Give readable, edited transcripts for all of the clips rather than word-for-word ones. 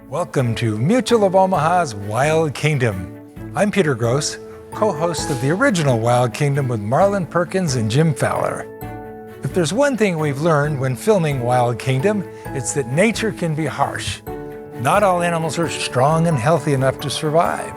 Welcome to Mutual of Omaha's Wild Kingdom. I'm Peter Gross, co-host of the original Wild Kingdom with Marlin, Perkins, and Jim Fowler. If there's one thing we've learned when filming Wild Kingdom, it's that nature can be harsh. Not all animals are strong and healthy enough to survive.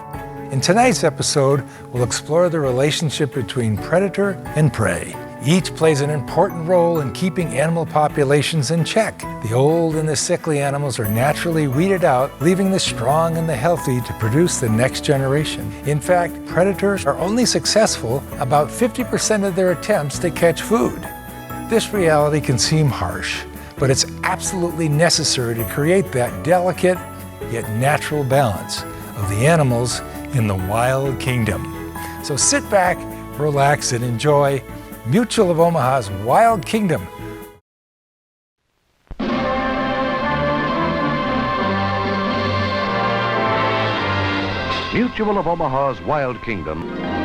In tonight's episode, we'll explore the relationship between predator and prey. Each plays an important role in keeping animal populations in check. The old and the sickly animals are naturally weeded out, leaving the strong and the healthy to produce the next generation. In fact, predators are only successful about 50% of their attempts to catch food. This reality can seem harsh, but it's absolutely necessary to create that delicate yet natural balance of the animals in the Wild Kingdom. So sit back, relax, and enjoy Mutual of Omaha's Wild Kingdom. Mutual of Omaha's Wild Kingdom.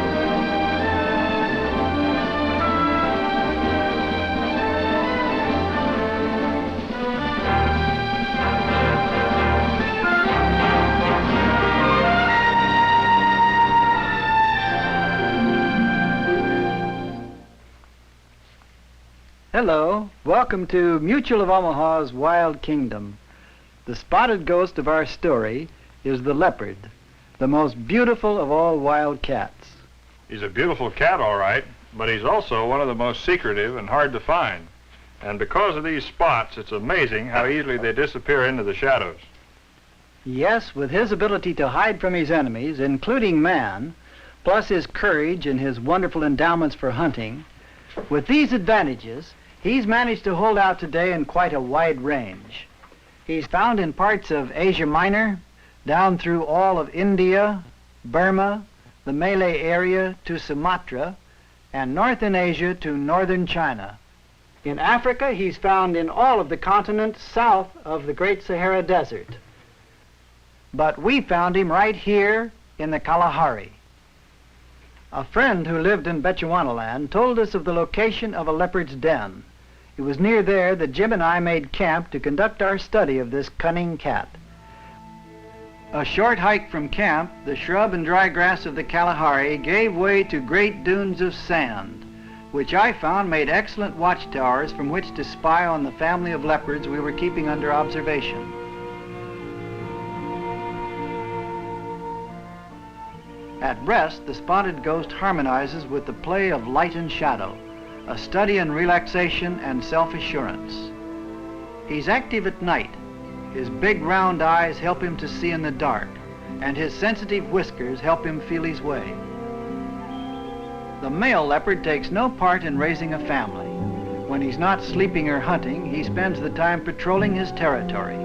Hello, welcome to Mutual of Omaha's Wild Kingdom. The spotted ghost of our story is the leopard, the most beautiful of all wild cats. He's a beautiful cat, all right, but he's also one of the most secretive and hard to find. And because of these spots, it's amazing how easily they disappear into the shadows. Yes, with his ability to hide from his enemies, including man, plus his courage and his wonderful endowments for hunting, with these advantages, he's managed to hold out today in quite a wide range. He's found in parts of Asia Minor, down through all of India, Burma, the Malay area to Sumatra, and north in Asia to northern China. In Africa, he's found in all of the continents south of the Great Sahara Desert. But we found him right here in the Kalahari. A friend who lived in Bechuanaland told us of the location of a leopard's den. It was near there that Jim and I made camp to conduct our study of this cunning cat. A short hike from camp, the shrub and dry grass of the Kalahari gave way to great dunes of sand, which I found made excellent watchtowers from which to spy on the family of leopards we were keeping under observation. At rest, the spotted ghost harmonizes with the play of light and shadow, a study in relaxation and self-assurance. He's active at night. His big round eyes help him to see in the dark, and his sensitive whiskers help him feel his way. The male leopard takes no part in raising a family. When he's not sleeping or hunting, he spends the time patrolling his territory.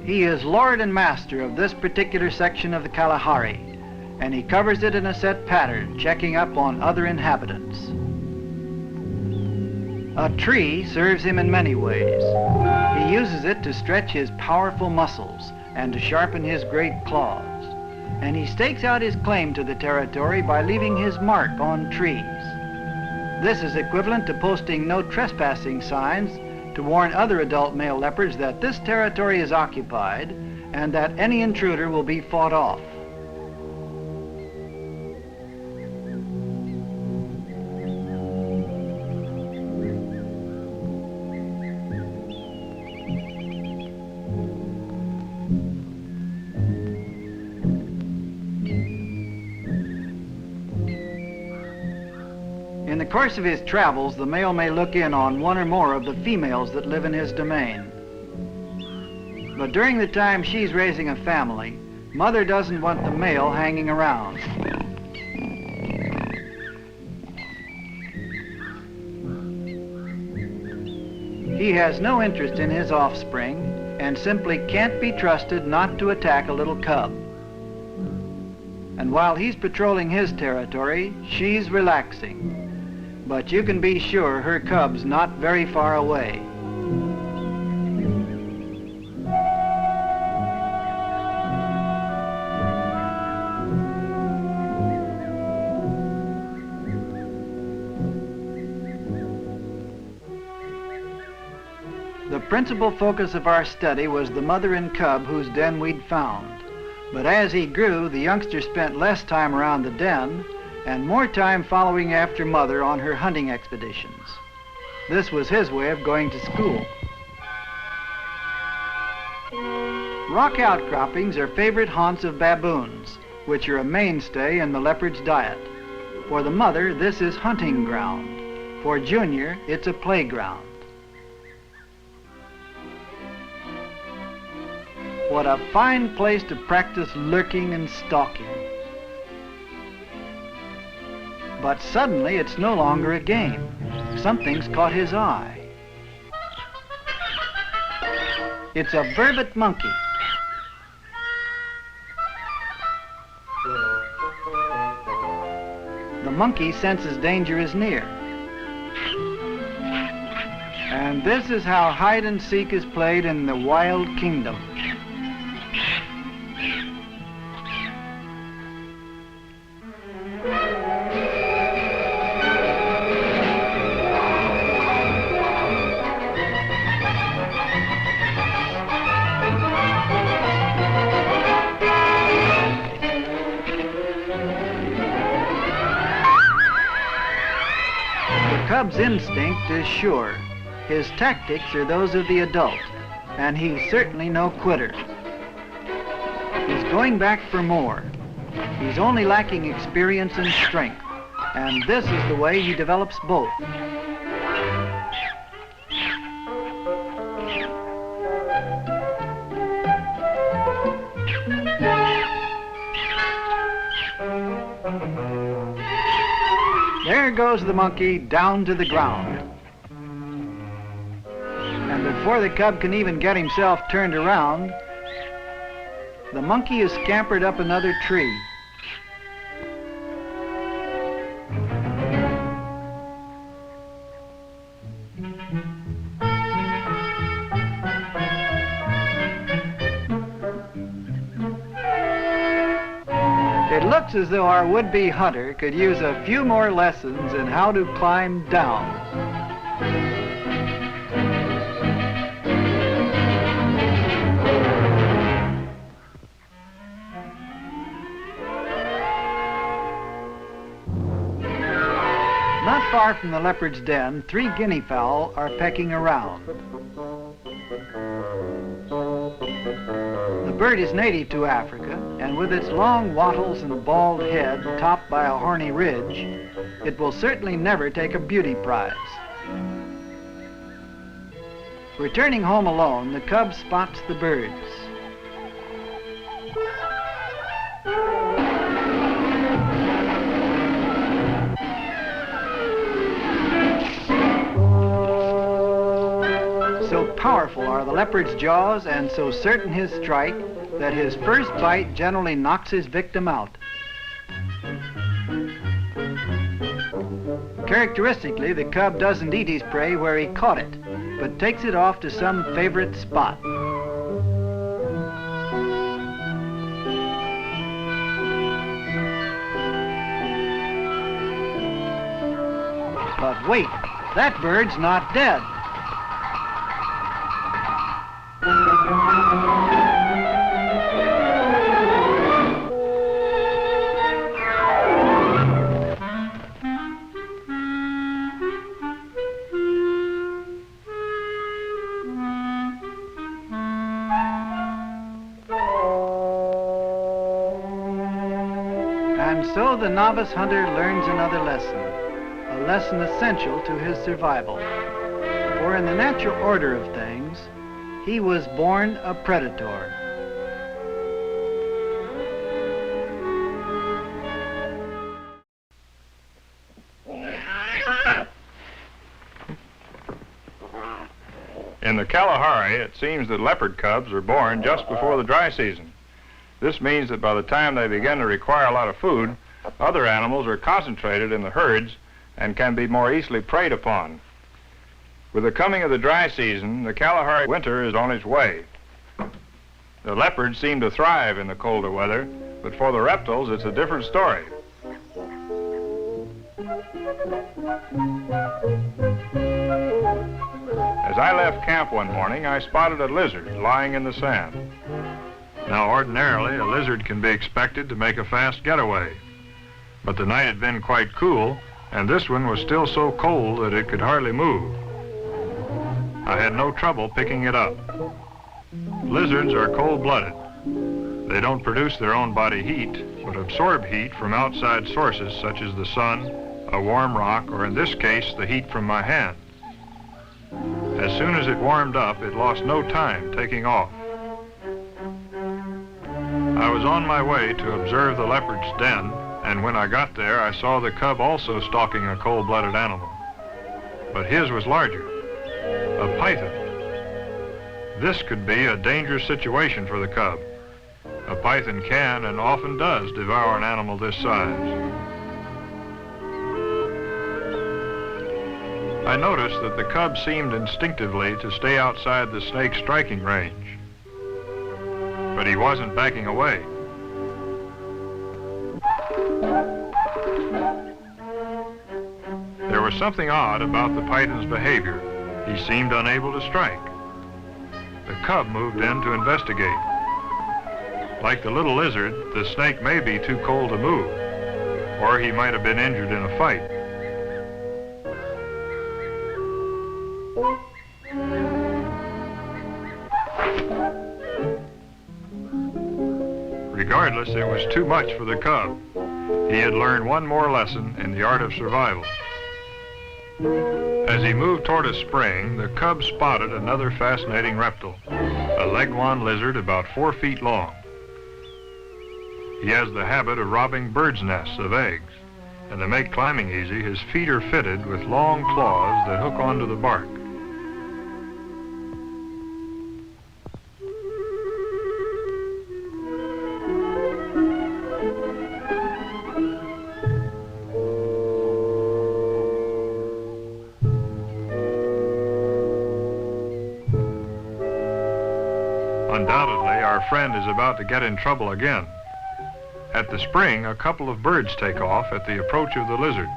He is lord and master of this particular section of the Kalahari, and he covers it in a set pattern, checking up on other inhabitants. A tree serves him in many ways. He uses it to stretch his powerful muscles and to sharpen his great claws. And he stakes out his claim to the territory by leaving his mark on trees. This is equivalent to posting no trespassing signs to warn other adult male leopards that this territory is occupied and that any intruder will be fought off. In the course of his travels, the male may look in on one or more of the females that live in his domain. But during the time she's raising a family, mother doesn't want the male hanging around. He has no interest in his offspring and simply can't be trusted not to attack a little cub. And while he's patrolling his territory, she's relaxing. But you can be sure her cub's not very far away. The principal focus of our study was the mother and cub whose den we'd found. But as he grew, the youngster spent less time around the den and more time following after mother on her hunting expeditions. This was his way of going to school. Rock outcroppings are favorite haunts of baboons, which are a mainstay in the leopard's diet. For the mother, this is hunting ground. For Junior, it's a playground. What a fine place to practice lurking and stalking. But suddenly it's no longer a game. Something's caught his eye. It's a vervet monkey. The monkey senses danger is near. And this is how hide and seek is played in the wild kingdom. The cub's instinct is sure. His tactics are those of the adult, and he's certainly no quitter. He's going back for more. He's only lacking experience and strength, and this is the way he develops both. There goes the monkey down to the ground. And before the cub can even get himself turned around, the monkey has scampered up another tree. It looks as though our would-be hunter could use a few more lessons in how to climb down. Not far from the leopard's den, 3 guinea fowl are pecking around. The bird is native to Africa, and with its long wattles and bald head topped by a horny ridge, it will certainly never take a beauty prize. Returning home alone, the cub spots the birds. So powerful are the leopard's jaws and so certain his strike that his first bite generally knocks his victim out. Characteristically, the cub doesn't eat his prey where he caught it, but takes it off to some favorite spot. But wait, that bird's not dead. And so the novice hunter learns another lesson, a lesson essential to his survival. For in the natural order of things, he was born a predator. In the Kalahari, it seems that leopard cubs are born just before the dry season. This means that by the time they begin to require a lot of food, other animals are concentrated in the herds and can be more easily preyed upon. With the coming of the dry season, the Kalahari winter is on its way. The leopards seem to thrive in the colder weather, but for the reptiles, it's a different story. As I left camp one morning, I spotted a lizard lying in the sand. Now, ordinarily, a lizard can be expected to make a fast getaway. But the night had been quite cool, and this one was still so cold that it could hardly move. I had no trouble picking it up. Lizards are cold-blooded. They don't produce their own body heat, but absorb heat from outside sources such as the sun, a warm rock, or in this case, the heat from my hand. As soon as it warmed up, it lost no time taking off. I was on my way to observe the leopard's den, and when I got there, I saw the cub also stalking a cold-blooded animal. But his was larger, a python. This could be a dangerous situation for the cub. A python can and often does devour an animal this size. I noticed that the cub seemed instinctively to stay outside the snake's striking range, but he wasn't backing away. There was something odd about the python's behavior. He seemed unable to strike. The cub moved in to investigate. Like the little lizard, the snake may be too cold to move, or he might have been injured in a fight. Regardless, it was too much for the cub. He had learned one more lesson in the art of survival. As he moved toward a spring, the cub spotted another fascinating reptile, a leghorn lizard about 4 feet long. He has the habit of robbing birds' nests of eggs, and to make climbing easy, his feet are fitted with long claws that hook onto the bark. Undoubtedly, our friend is about to get in trouble again. At the spring, a couple of birds take off at the approach of the lizard.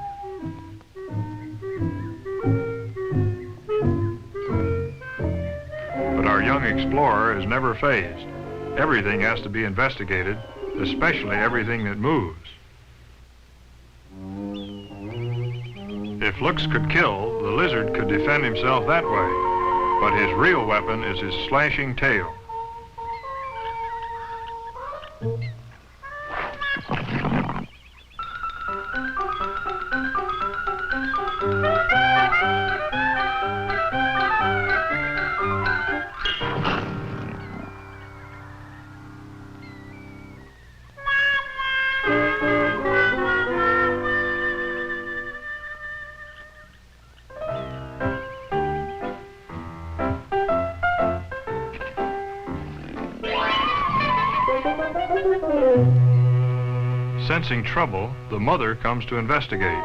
But our young explorer is never fazed. Everything has to be investigated, especially everything that moves. If looks could kill, the lizard could defend himself that way, but his real weapon is his slashing tail. Sensing trouble, the mother comes to investigate.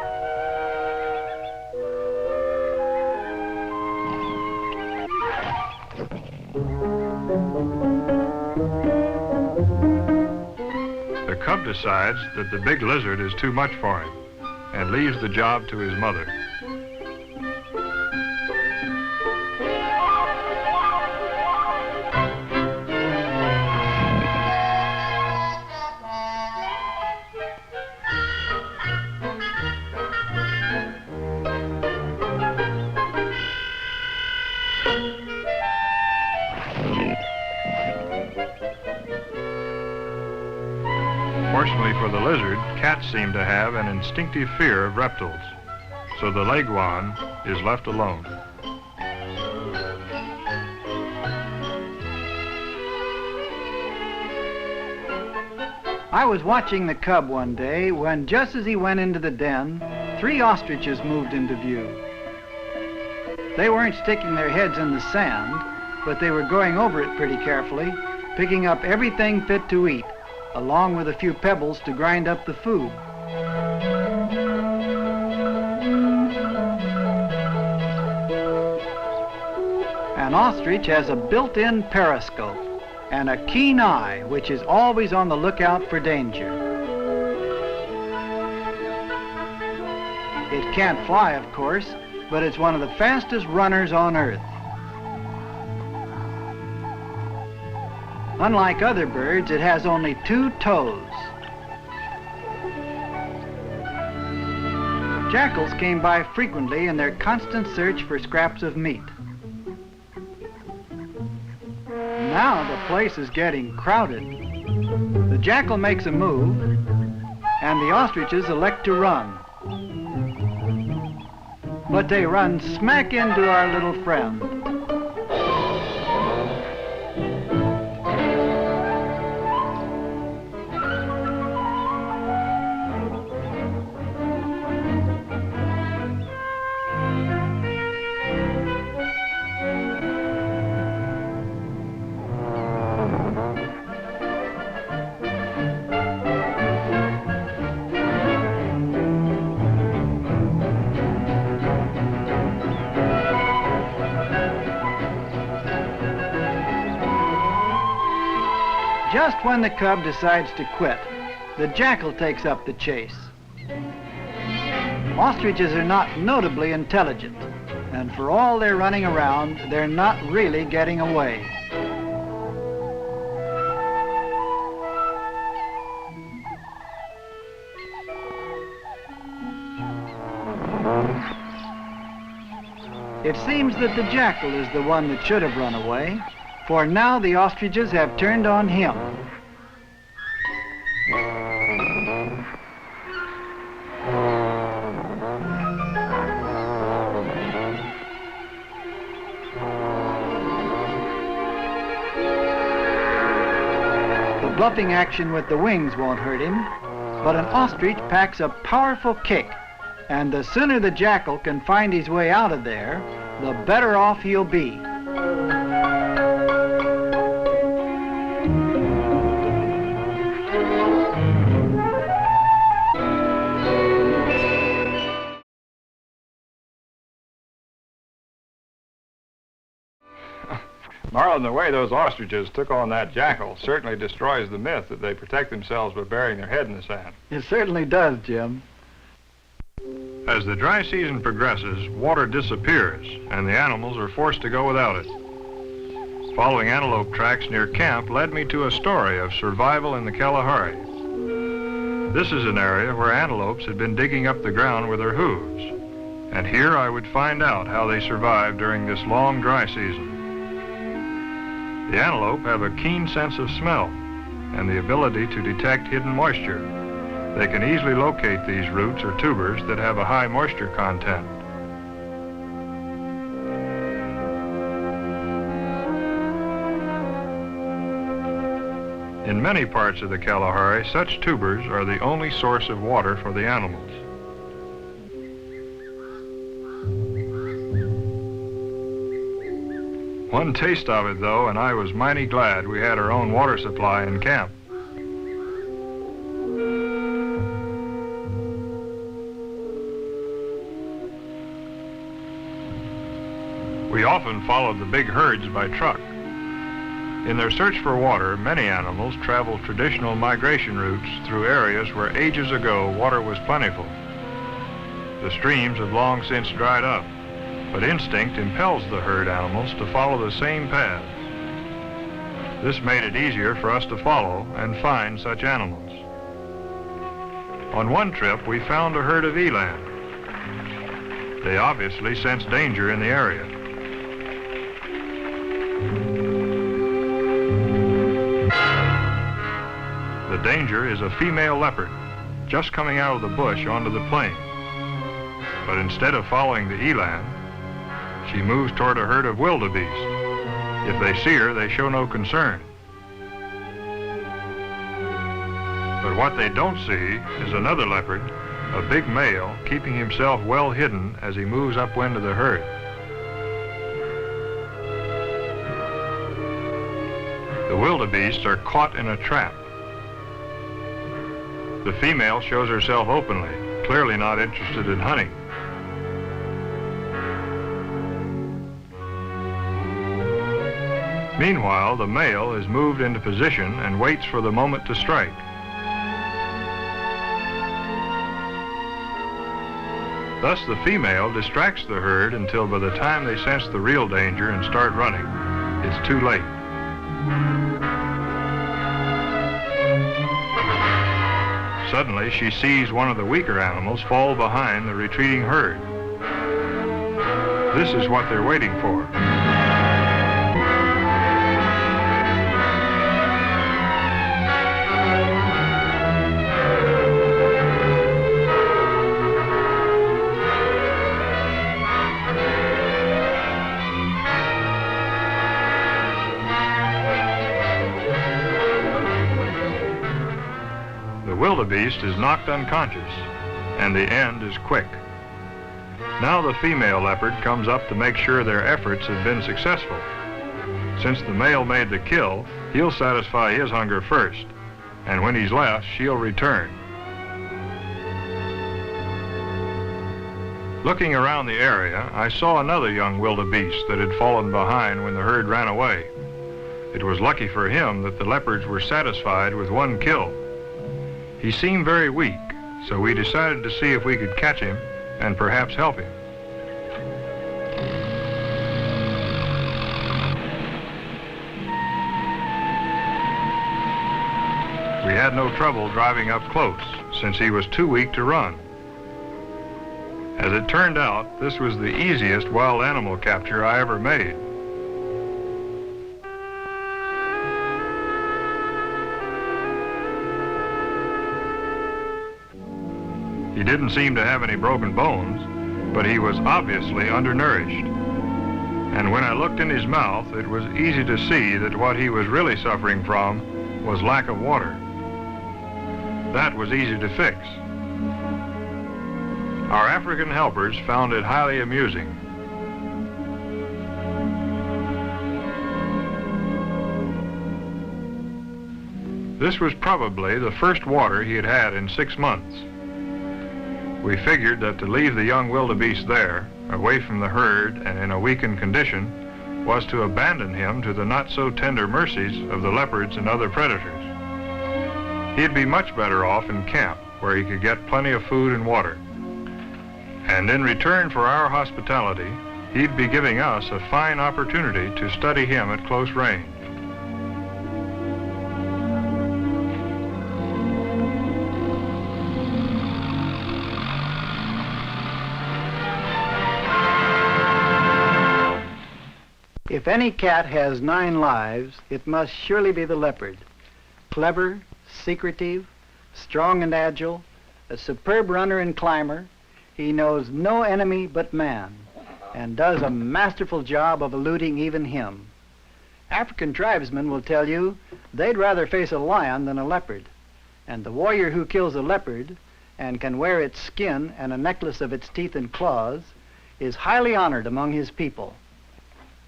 The cub decides that the big lizard is too much for him and leaves the job to his mother. Fortunately for the lizard, cats seem to have an instinctive fear of reptiles, so the leghorn is left alone. I was watching the cub one day when, just as he went into the den, 3 ostriches moved into view. They weren't sticking their heads in the sand, but they were going over it pretty carefully, picking up everything fit to eat, along with a few pebbles to grind up the food. An ostrich has a built-in periscope and a keen eye which is always on the lookout for danger. It can't fly, of course, but it's one of the fastest runners on Earth. Unlike other birds, it has only 2 toes. Jackals came by frequently in their constant search for scraps of meat. Now the place is getting crowded. The jackal makes a move, and the ostriches elect to run. But they run smack into our little friend. Just when the cub decides to quit, the jackal takes up the chase. Ostriches are not notably intelligent, and for all their running around, they're not really getting away. It seems that the jackal is the one that should have run away, for now the ostriches have turned on him. The bluffing action with the wings won't hurt him, but an ostrich packs a powerful kick, and the sooner the jackal can find his way out of there, the better off he'll be. Marlin, the way those ostriches took on that jackal certainly destroys the myth that they protect themselves by burying their head in the sand. It certainly does, Jim. As the dry season progresses, water disappears, and the animals are forced to go without it. Following antelope tracks near camp led me to a story of survival in the Kalahari. This is an area where antelopes had been digging up the ground with their hooves, and here I would find out how they survived during this long dry season. The antelope have a keen sense of smell and the ability to detect hidden moisture. They can easily locate these roots or tubers that have a high moisture content. In many parts of the Kalahari, such tubers are the only source of water for the animals. One taste of it, though, and I was mighty glad we had our own water supply in camp. We often followed the big herds by truck. In their search for water, many animals travel traditional migration routes through areas where ages ago water was plentiful. The streams have long since dried up, but instinct impels the herd animals to follow the same paths. This made it easier for us to follow and find such animals. On one trip, we found a herd of eland. They obviously sensed danger in the area. The danger is a female leopard, just coming out of the bush onto the plain. But instead of following the eland, she moves toward a herd of wildebeest. If they see her, they show no concern. But what they don't see is another leopard, a big male, keeping himself well hidden as he moves upwind of the herd. The wildebeests are caught in a trap. The female shows herself openly, clearly not interested in hunting. Meanwhile, the male is moved into position and waits for the moment to strike. Thus, the female distracts the herd until by the time they sense the real danger and start running, it's too late. Suddenly, she sees one of the weaker animals fall behind the retreating herd. This is what they're waiting for. The wildebeest is knocked unconscious, and the end is quick. Now the female leopard comes up to make sure their efforts have been successful. Since the male made the kill, he'll satisfy his hunger first, and when he's left, she'll return. Looking around the area, I saw another young wildebeest that had fallen behind when the herd ran away. It was lucky for him that the leopards were satisfied with one kill. He seemed very weak, so we decided to see if we could catch him and perhaps help him. We had no trouble driving up close, since he was too weak to run. As it turned out, this was the easiest wild animal capture I ever made. He didn't seem to have any broken bones, but he was obviously undernourished. And when I looked in his mouth, it was easy to see that what he was really suffering from was lack of water. That was easy to fix. Our African helpers found it highly amusing. This was probably the first water he had had in 6 months. We figured that to leave the young wildebeest there, away from the herd and in a weakened condition, was to abandon him to the not-so-tender mercies of the leopards and other predators. He'd be much better off in camp, where he could get plenty of food and water. And in return for our hospitality, he'd be giving us a fine opportunity to study him at close range. If any cat has 9 lives, it must surely be the leopard. Clever, secretive, strong and agile, a superb runner and climber, he knows no enemy but man, and does a masterful job of eluding even him. African tribesmen will tell you they'd rather face a lion than a leopard, and the warrior who kills a leopard and can wear its skin and a necklace of its teeth and claws is highly honored among his people.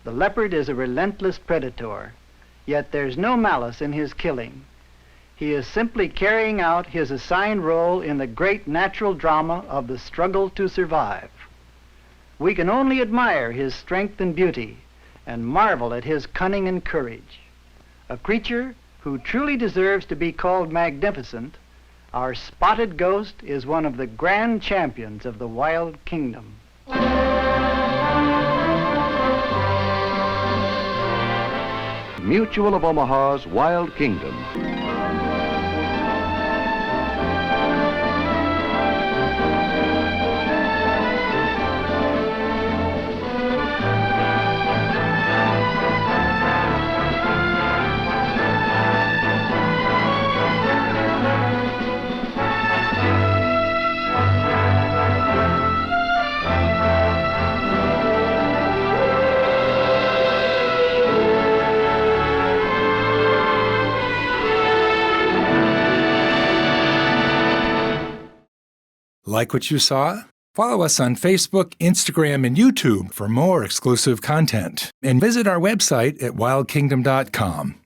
The leopard is a relentless predator, yet there's no malice in his killing. He is simply carrying out his assigned role in the great natural drama of the struggle to survive. We can only admire his strength and beauty and marvel at his cunning and courage. A creature who truly deserves to be called magnificent, our spotted ghost is one of the grand champions of the wild kingdom. Mutual of Omaha's Wild Kingdom. Like what you saw? Follow us on Facebook, Instagram, and YouTube for more exclusive content. And visit our website at wildkingdom.com.